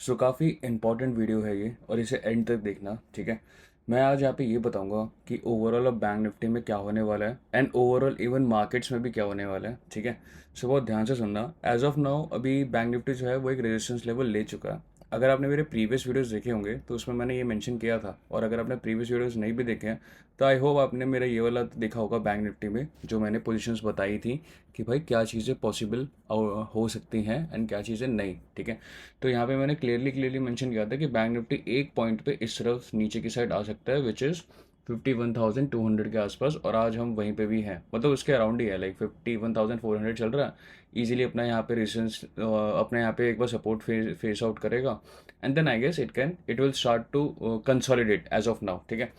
सो काफ़ी important video है ये और इसे एंड तक देखना, ठीक है। मैं आज यहाँ पे ये बताऊंगा कि ओवरऑल अब बैंक निफ्टी में क्या होने वाला है एंड ओवरऑल इवन मार्केट्स में भी क्या होने वाला है, ठीक है। सो बहुत ध्यान से सुनना। एज ऑफ नाउ अभी बैंक निफ्टी जो है वो एक रेजिस्टेंस लेवल ले चुका है। अगर आपने मेरे प्रीवियस वीडियोस देखे होंगे तो उसमें मैंने ये मेंशन किया था, और अगर आपने प्रीवियस वीडियोस नहीं भी देखे हैं तो आई होप आपने मेरा ये वाला देखा होगा बैंक निफ्टी में जो मैंने पोजीशंस बताई थी कि भाई क्या चीज़ें पॉसिबल हो सकती हैं एंड क्या चीज़ें नहीं, ठीक है। तो यहाँ पे मैंने क्लियरली मेंशन किया था कि बैंक निफ्टी एक पॉइंट पे इस तरफ नीचे की साइड आ सकता है, विच इज़ 51,200 के आसपास, और आज हम वहीं पे भी हैं, मतलब उसके अराउंड ही है, लाइक 51,400 चल रहा है इजीली। अपना यहाँ पे रेजिस्टेंस, अपने यहाँ पे एक बार सपोर्ट फेस आउट करेगा and then I guess it will start to consolidate as of now, ठीक है।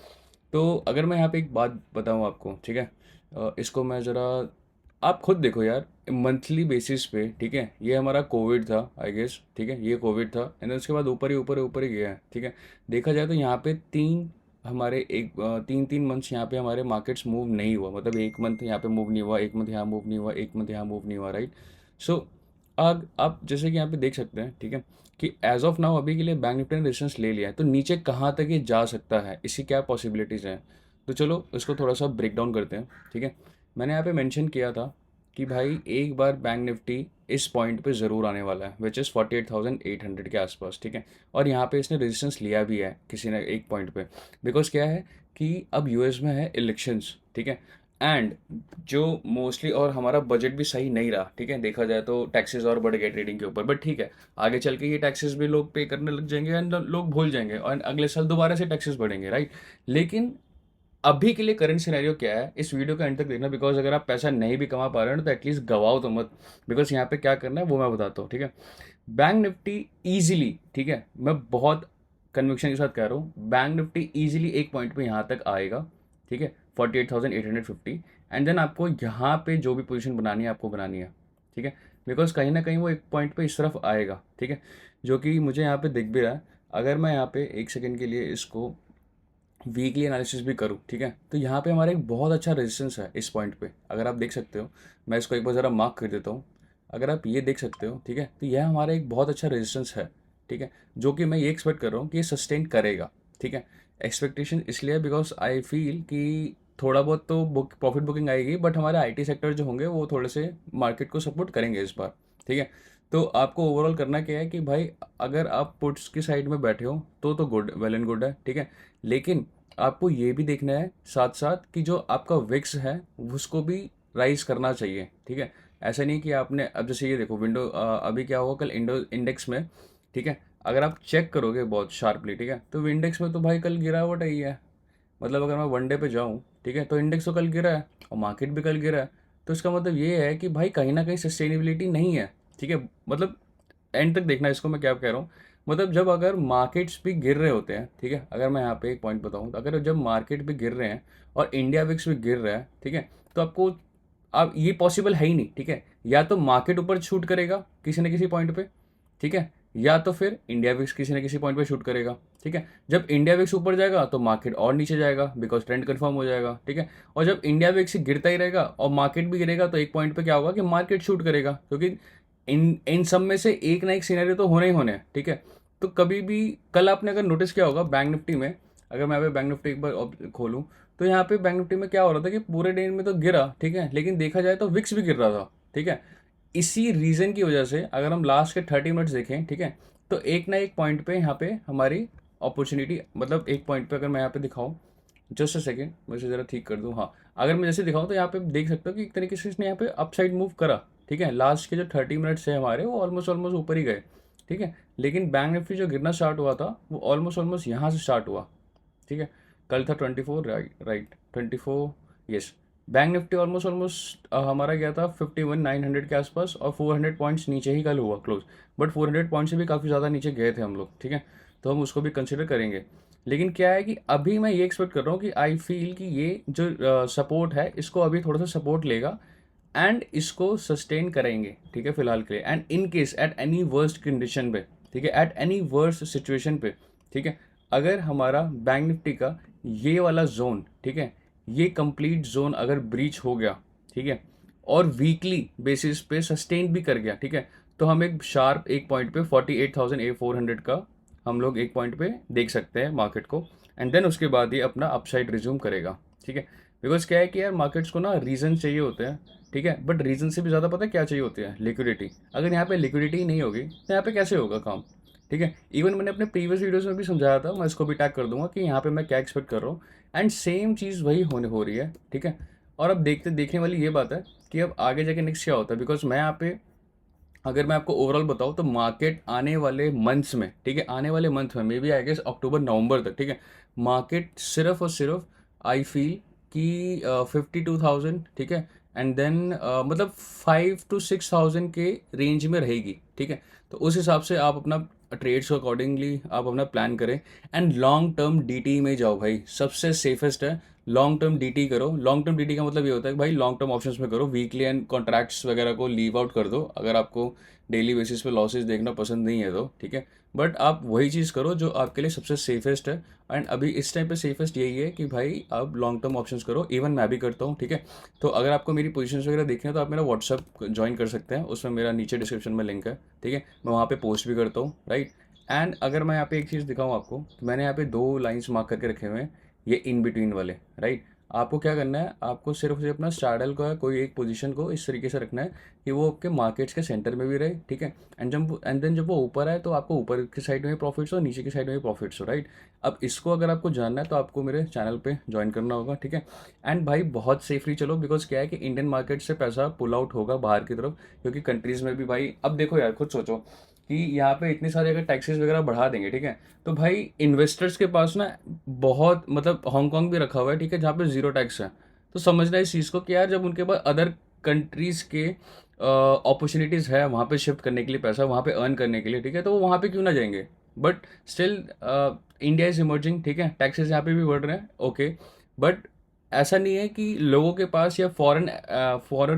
तो अगर मैं यहाँ पे एक बात बताऊँ आपको, ठीक है, इसको मैं ज़रा, आप खुद देखो यार, मंथली बेसिस पे, ठीक है, ये हमारा कोविड था आई गेस, ठीक है, ये कोविड था एंड उसके बाद ऊपर ही गया है, ठीक है। देखा जाए तो यहाँ पे तीन तीन मंथ्स यहाँ पे हमारे मार्केट्स मूव नहीं हुआ, मतलब एक मंथ यहाँ पे मूव नहीं हुआ, एक मंथ यहाँ मूव नहीं हुआ, एक मंथ यहाँ मूव नहीं हुआ, राइट। सो अब आप जैसे कि यहाँ पे देख सकते हैं, ठीक है, कि एज ऑफ नाउ अभी के लिए बैंक निफ्टी ने रेजिस्टेंस ले लिया है, तो नीचे कहाँ तक ये जा सकता है, इसकी क्या पॉसिबिलिटीज़ हैं। तो चलो इसको थोड़ा सा ब्रेक डाउन करते हैं, ठीक है। मैंने यहाँ पे मेंशन किया था कि भाई एक बार बैंक निफ्टी इस पॉइंट पे ज़रूर आने वाला है, विच इज़ 48,800 के आसपास, ठीक है। और यहाँ पे इसने रेजिस्टेंस लिया भी है किसी ने एक पॉइंट पे, बिकॉज क्या है कि अब यूएस में है इलेक्शंस, ठीक है। एंड जो मोस्टली, और हमारा बजट भी सही नहीं रहा, ठीक है, देखा जाए तो टैक्सेस और बढ़ गए ट्रेडिंग के ऊपर, बट ठीक है, आगे चल के ये टैक्सेस भी लोग पे करने लग जाएंगे एंड लोग भूल जाएंगे और अगले साल दोबारा से टैक्सेस बढ़ेंगे, राइट। लेकिन अभी के लिए करंट सिनेरियो क्या है, इस वीडियो का एंड तक देखना, बिकॉज अगर आप पैसा नहीं भी कमा पा रहे हो तो एटलीस्ट गवाओ तो मत, बिकॉज यहाँ पे क्या करना है वो मैं बताता हूँ, ठीक है। बैंक निफ्टी ईजिली, ठीक है, मैं बहुत कन्विक्शन के साथ कह रहा हूँ, बैंक निफ्टी ईजिली एक पॉइंट पे यहाँ तक आएगा, ठीक है, 48,850। एंड देन आपको यहाँ पे जो भी पोजीशन बनानी है आपको बनानी है, ठीक है, बिकॉज कहीं ना कहीं वो एक पॉइंट पे इस तरफ आएगा, ठीक है, जो कि मुझे यहाँ पे दिख भी रहा है। अगर मैं यहाँ पे एक सेकेंड के लिए इसको वीकली एनालिसिस भी करूँ, ठीक है, तो यहाँ पे हमारा एक बहुत अच्छा रेजिस्टेंस है इस पॉइंट पे, अगर आप देख सकते हो। मैं इसको एक बार ज़रा मार्क कर देता हूँ। अगर आप ये देख सकते हो, ठीक है, तो यह हमारा एक बहुत अच्छा रेजिस्टेंस है, ठीक है, जो कि मैं ये एक्सपेक्ट कर रहा हूँ कि ये सस्टेन करेगा, ठीक है। एक्सपेक्टेशन इसलिए बिकॉज आई फील कि थोड़ा बहुत तो प्रॉफिट बुकिंग आएगी, बट हमारे आईटी सेक्टर जो होंगे वो थोड़े से मार्केट को सपोर्ट करेंगे इस बार, ठीक है। तो आपको ओवरऑल करना क्या है कि भाई अगर आप पुट्स की साइड में बैठे हो तो गुड, वेल एंड गुड है, ठीक है। लेकिन आपको ये भी देखना है साथ साथ कि जो आपका विक्स है उसको भी राइज करना चाहिए, ठीक है। ऐसा नहीं कि आपने, अब जैसे ये देखो विंडो, अभी क्या हुआ कल इंडेक्स में, ठीक है, अगर आप चेक करोगे बहुत शार्पली, ठीक है, तो इंडेक्स में तो भाई कल गिरावट आई है। मतलब अगर मैं वनडे पे जाऊँ, ठीक है, तो इंडेक्स तो कल गिरा है और मार्केट भी कल गिरा है। तो इसका मतलब ये है कि भाई कहीं ना कहीं सस्टेनेबिलिटी नहीं है, ठीक है। मतलब एंड तक देखना इसको, मैं क्या कह रहा हूँ, मतलब जब अगर मार्केट्स भी गिर रहे होते हैं, ठीक है, अगर मैं यहाँ पे एक पॉइंट बताऊँ, तो अगर जब मार्केट भी गिर रहे हैं और इंडिया विक्स भी गिर रहा है, ठीक है, तो आपको, अब ये पॉसिबल है ही नहीं, ठीक है, या तो मार्केट ऊपर शूट करेगा किसी न किसी पॉइंट पे, ठीक है, या तो फिर इंडिया विक्स किसी न किसी पॉइंट पे शूट करेगा, ठीक है। जब इंडिया विक्स ऊपर जाएगा तो मार्केट और नीचे जाएगा बिकॉज ट्रेंड कंफर्म हो जाएगा, ठीक है। और जब इंडिया विक्स गिरता ही रहेगा और मार्केट भी गिरेगा तो एक पॉइंट पे क्या होगा कि मार्केट शूट करेगा, क्योंकि इन इन सब में से एक ना एक सिनेरियो तो होने ही होने हैं, ठीक है। तो कभी भी, कल आपने अगर नोटिस किया होगा बैंक निफ्टी में, अगर मैं अभी बैंक निफ्टी एक बार खोलूँ, तो यहाँ पे बैंक निफ्टी में क्या हो रहा था कि पूरे डे में तो गिरा, ठीक है, लेकिन देखा जाए तो विक्स भी गिर रहा था, ठीक है। इसी रीज़न की वजह से अगर हम लास्ट के 30 मिनट्स देखें, ठीक है, तो एक ना एक पॉइंट पे यहाँ पे हमारी अपॉर्चुनिटी, मतलब एक पॉइंट पे अगर मैं यहाँ पे दिखाऊँ, जस्ट अ सेकेंड मैं इसे ज़रा ठीक कर दूँ, हाँ, अगर मैं जैसे दिखाऊँ तो यहाँ पे देख सकते हो कि एक तरीके से इसने यहाँ पे अपसाइड मूव करा, ठीक है। लास्ट के जो 30 मिनट्स है हमारे वो ऑलमोस्ट ऑलमोस्ट ऊपर ही गए, ठीक है। लेकिन बैंक निफ्टी जो गिरना स्टार्ट हुआ था वो ऑलमोस्ट ऑलमोस्ट यहाँ से स्टार्ट हुआ, ठीक है। कल था 24, right right 24, yes. Bank Nifty almost almost हमारा गया था 51,900 के आसपास और 400 पॉइंट्स नीचे ही कल हुआ क्लोज, बट 400 पॉइंट से भी काफ़ी ज़्यादा नीचे गए थे हम लोग, ठीक है। तो हम उसको भी कंसिडर करेंगे। लेकिन क्या है कि अभी मैं ये एक्सपेक्ट कर रहा हूँ कि आई फील कि ये जो सपोर्ट है इसको अभी थोड़ा सा सपोर्ट लेगा एंड इसको सस्टेन करेंगे, ठीक है, फिलहाल के लिए। And in case at any worst condition पे, ठीक है, एट एनी वर्स्ट सिचुएशन पे, ठीक है, अगर हमारा बैंक निफ्टी का ये वाला जोन, ठीक है, ये कंप्लीट जोन अगर ब्रीच हो गया, ठीक है, और वीकली बेसिस पे सस्टेन भी कर गया, ठीक है, तो हम एक शार्प एक पॉइंट पे 48,400 का हम लोग एक पॉइंट पे देख सकते हैं मार्केट को, एंड देन उसके बाद ये अपना अपसाइड रिज्यूम करेगा, ठीक है। बिकॉज क्या है कि यार मार्केट्स को ना रीज़न चाहिए होते हैं, ठीक है, बट रीज़न से भी ज़्यादा पता है क्या चाहिए होती है, लिक्विडिटी। अगर यहाँ पे लिक्विडिटी ही नहीं होगी तो यहाँ पे कैसे होगा काम, ठीक है। इवन मैंने अपने प्रीवियस वीडियोस में भी समझाया था, मैं इसको भी टैग कर दूंगा कि यहाँ पे मैं क्या एक्सपेक्ट कर रहा हूँ, एंड सेम चीज़ वही होने हो रही है, ठीक है। और अब देखने वाली ये बात है कि अब आगे जाके नेक्स्ट क्या होता है, बिकॉज मैं यहाँ पे अगर मैं आपको ओवरऑल बताऊँ तो मार्केट आने वाले मंथ्स में, ठीक है, आने वाले मंथ में मे बी आई गेस अक्टूबर नवंबर तक, ठीक है, मार्केट सिर्फ और सिर्फ आई फील कि 52,000, ठीक है, एंड देन मतलब 5 to 6,000 के रेंज में रहेगी, ठीक है। तो उस हिसाब से आप अपना ट्रेड्स को अकॉर्डिंगली आप अपना प्लान करें, एंड लॉन्ग टर्म डीटी में जाओ भाई, सबसे सेफेस्ट है। लॉन्ग टर्म डीटी करो। लॉन्ग टर्म डीटी का मतलब ये होता है कि भाई लॉन्ग टर्म ऑप्शंस में करो, वीकली एंड कॉन्ट्रैक्ट्स वगैरह को लीव आउट कर दो अगर आपको डेली बेसिस पे लॉसेस देखना पसंद नहीं है तो, ठीक है। बट आप वही चीज़ करो जो आपके लिए सबसे सेफेस्ट है, एंड अभी इस टाइम पे सेफेस्ट यही है कि भाई आप लॉन्ग टर्म ऑप्शंस करो। इवन मैं भी करता हूँ, ठीक है। तो अगर आपको मेरी पोजीशंस वगैरह देखनी है तो आप मेरा व्हाट्सअप ज्वाइन कर सकते हैं, उसमें मेरा नीचे डिस्क्रिप्शन में लिंक है, ठीक है। मैं वहाँ पे पोस्ट भी करता हूँ, राइट। एंड अगर मैं यहाँ पे एक चीज़ दिखाऊँ आपको, तो मैंने यहाँ पे 2 लाइन्स मार्क करके रखे हुए हैं, ये इन बिटवीन वाले, राइट। आपको क्या करना है, आपको सिर्फ से अपना स्टार्डल का कोई एक पोजीशन को इस तरीके से रखना है कि वो आपके मार्केट्स के सेंटर में भी रहे, ठीक है। एंड देन जब वो ऊपर आए तो आपको ऊपर की साइड में भी प्रॉफिट्स हो, नीचे की साइड में भी प्रॉफिट्स हो, राइट। अब इसको अगर आपको जानना है तो आपको मेरे चैनल पे ज्वाइन करना होगा, ठीक है। एंड भाई बहुत सेफली चलो, बिकॉज क्या है कि इंडियन मार्केट से पैसा पुल आउट होगा बाहर की तरफ, क्योंकि कंट्रीज में भी भाई, अब देखो यार खुद सोचो कि यहाँ पे इतने सारे अगर टैक्सेस वगैरह बढ़ा देंगे, ठीक है, तो भाई इन्वेस्टर्स के पास ना बहुत, मतलब हांगकांग भी रखा हुआ है, ठीक है, जहाँ पे जीरो टैक्स है। तो समझना इस चीज़ को कि यार जब उनके पास अदर कंट्रीज़ के अपॉर्चुनिटीज़ है वहाँ पे शिफ्ट करने के लिए, पैसा वहाँ पे अर्न करने के लिए, ठीक है, तो वो वहाँ पे क्यों ना जाएंगे। But still India is emerging, ठीक है, टैक्सेस यहाँ पे भी बढ़ रहे हैं, ओके। बट ऐसा नहीं है कि लोगों के पास या फॉरेन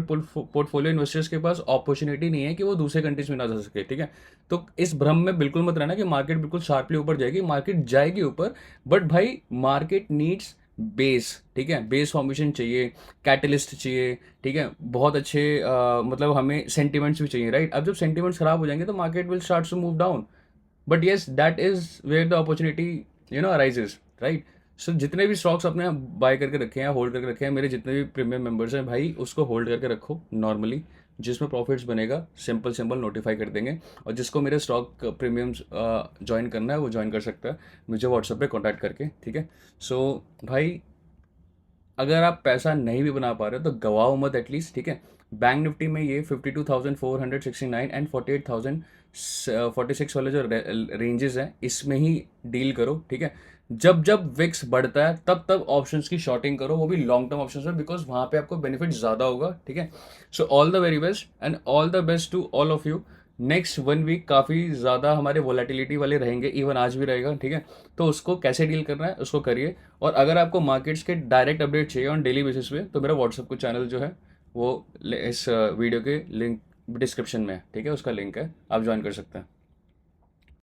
पोर्टफोलियो इन्वेस्टर्स के पास अपॉर्चुनिटी नहीं है कि वो दूसरे कंट्रीज में ना जा सके, ठीक है। तो इस भ्रम में बिल्कुल मत रहना कि मार्केट बिल्कुल शार्पली ऊपर जाएगी, मार्केट जाएगी ऊपर, बट भाई मार्केट नीड्स बेस, ठीक है, बेस फॉर्मेशन चाहिए, कैटलिस्ट चाहिए, ठीक है, बहुत अच्छे मतलब हमें सेंटिमेंट्स भी चाहिए, राइट। अब जब सेंटिमेंट्स खराब हो जाएंगे तो market will start to move down, but yes that is where the opportunity arises, right. So जितने भी स्टॉक्स अपने बाय करके रखे हैं, होल्ड करके रखे हैं, मेरे जितने भी प्रीमियम मेंबर्स हैं भाई, उसको होल्ड करके रखो नॉर्मली, जिसमें प्रॉफिट्स बनेगा सिंपल सिंपल नोटिफाई कर देंगे। और जिसको मेरे स्टॉक प्रीमियम्स ज्वाइन करना है वो ज्वाइन कर सकता है मुझे व्हाट्सएप पे कांटेक्ट करके, ठीक है। सो भाई अगर आप पैसा नहीं भी बना पा रहे हो तो गवाओ मत एटलीस्ट, ठीक है। बैंक निफ्टी में ये 52,469 एंड 48,046 वाले जो रेंजेस हैं इसमें ही डील करो, ठीक है। जब जब विक्स बढ़ता है तब तब ऑप्शंस की शॉर्टिंग करो, वो भी लॉन्ग टर्म ऑप्शंस में, बिकॉज वहाँ पे आपको बेनिफिट ज़्यादा होगा, ठीक है। So all the very best and all the best to all of you. Next 1 week काफ़ी ज़्यादा हमारे वोलेटिलिटी वाले रहेंगे, इवन आज भी रहेगा, ठीक है। तो उसको कैसे डील करना है उसको करिए। और अगर आपको मार्केट्स के डायरेक्ट अपडेट चाहिए ऑन डेली बेसिस पे तो मेरा व्हाट्सअप को चैनल जो है वो इस वीडियो के लिंक डिस्क्रिप्शन में है, ठीक है, उसका लिंक है, आप ज्वाइन कर सकते हैं।